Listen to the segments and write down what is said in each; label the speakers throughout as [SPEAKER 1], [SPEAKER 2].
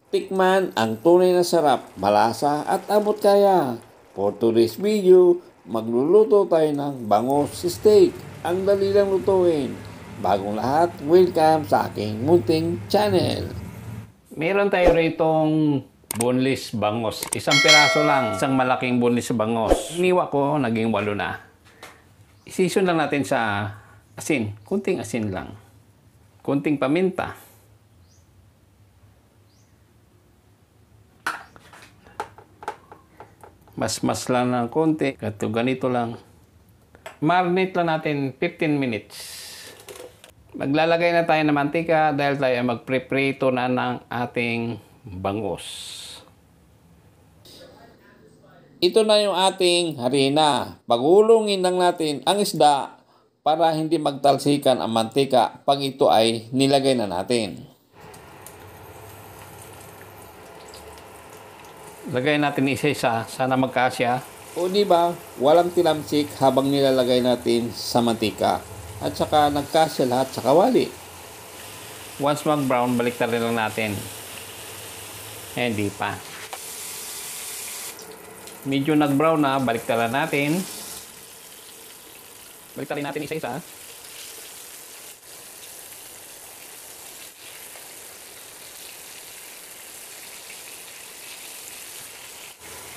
[SPEAKER 1] Tikman ang tunay na sarap, malasa at abot kaya. For today's video, magluluto tayo ng bangus steak. Ang dali lang lutuin. Bagong lahat, welcome sa aking munting channel.
[SPEAKER 2] Meron tayo ritong boneless bangus. Isang piraso lang, isang malaking boneless bangus. Iniwa ko, naging 8 na. Isison lang natin sa asin. Kunting asin lang. Kunting paminta. Mas lang ng konti. Ganito lang. Marinate lang natin 15 minutes. Maglalagay na tayo ng mantika dahil tayo magpreprito na ng ating bangus.
[SPEAKER 1] Ito na yung ating harina. Pagulungin lang natin ang isda para hindi magtalsikan ang mantika pag ito ay nilagay na natin.
[SPEAKER 2] Lagay natin isa-isa. Sana magkasya.
[SPEAKER 1] O di ba, walang tilamsik habang nilalagay natin sa mantika. At saka nagkasya lahat sa kawali.
[SPEAKER 2] Once mag-brown, baliktarin lang natin. Hindi pa. Medyo nag-brown na, baliktarin natin. Baliktarin natin isa-isa.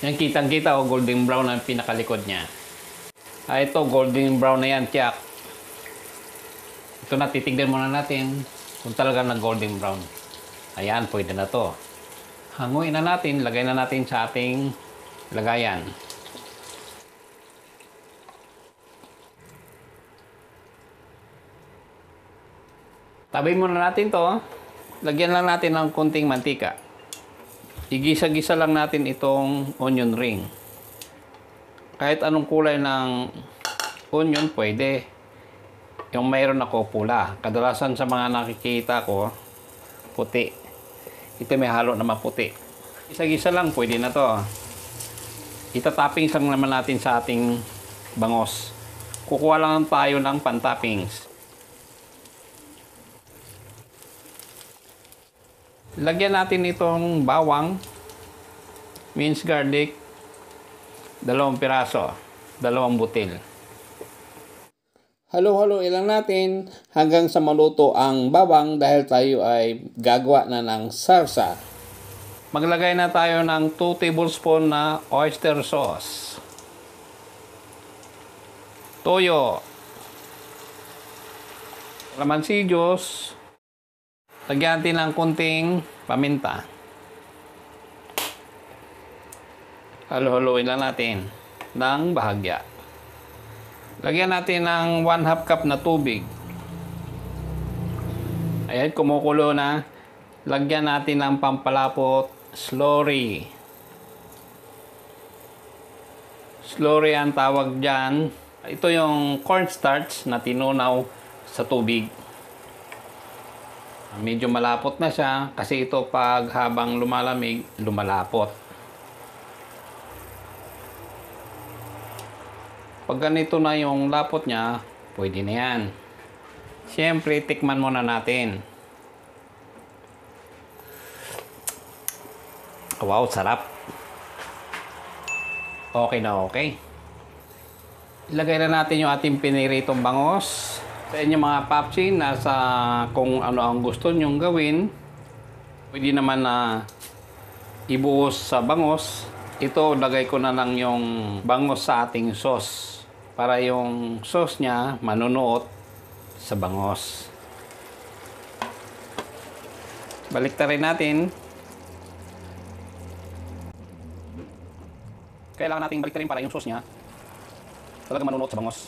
[SPEAKER 2] Yan, kitang-kita o golden brown ang pinakalikod niya. Ito, golden brown na yan, tiyak. Ito na, titignan muna natin kung talaga na golden brown. Ayan, pwede na to. Hanguin na natin, lagay na natin sa ating lagayan. Tabi muna natin to. Lagyan lang natin ng konting mantika. Igisa-gisa lang natin itong onion ring. Kahit anong kulay ng onion, pwede. Yung mayroon ako pula. Kadalasan sa mga nakikita ko, puti. Ito may halo na maputi. Isa-gisa lang, pwede na to. Itatoppings lang naman natin sa ating bangos. Kukuha lang tayo ng pan-toppings. Lagyan natin itong bawang, minced garlic, 2 piraso, 2 butil.
[SPEAKER 1] Halo-haloin lang natin hanggang sa maluto ang bawang dahil tayo ay gagawa na ng sarsa.
[SPEAKER 2] Maglagay na tayo ng 2 tablespoon na oyster sauce. Toyo. Kalamansi juice. Lagyan natin ng kunting paminta. Halo-haloin lang natin ng bahagya. Lagyan natin ng 1/2 cup na tubig. Ayan, kumukulo na. Lagyan natin ng pampalapot, slurry. Slurry ang tawag dyan. Ito yung cornstarch na tinunaw sa tubig. Medyo malapot na siya kasi ito pag habang lumalamig, lumalapot. Pag ganito na yung lapot niya, pwede na yan. Siyempre, tikman muna natin. Wow, sarap. Okay na okay. Ilagay na natin yung ating piniritong bangos. Sa inyo mga papsi, nasa kung ano ang gusto nyong gawin. Pwede naman na ibuhos sa bangos. Ito, lagay ko na lang yung bangos sa ating sauce. Para yung sauce niya manunuot sa bangos. Baliktarin natin. Kailangan natin baliktarin para yung sauce niya talaga manunuot sa bangos.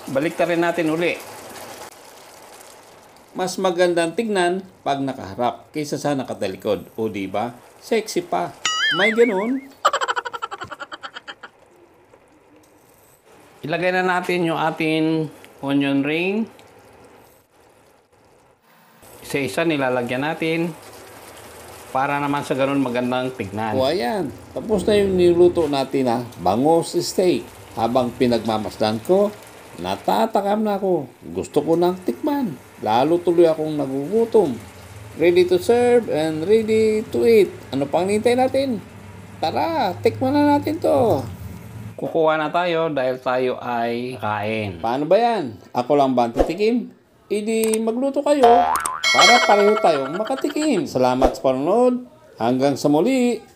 [SPEAKER 2] Baliktarin natin uli.
[SPEAKER 1] Mas magandang tignan pag nakaharap kaysa sa nakatalikod. O di ba? Sexy pa. May ganun.
[SPEAKER 2] Ilagay na natin yung ating onion ring. Isa-isa nilalagyan natin para naman sa ganun magandang tignan.
[SPEAKER 1] O ayan, tapos na yung niluto natin na bangus steak. Habang pinagmamasdan ko, natatakam na ako. Gusto ko nang tikman. Lalo tuloy akong nagugutom. Ready to serve and ready to eat. Ano pang nintay natin? Tara, tikman na natin to.
[SPEAKER 2] Kukuha na tayo dahil tayo ay kain.
[SPEAKER 1] Paano ba yan? Ako lang ba ang titikim? Idi magluto kayo para pareho tayong makatikim. Salamat sa panonood. Hanggang sa muli.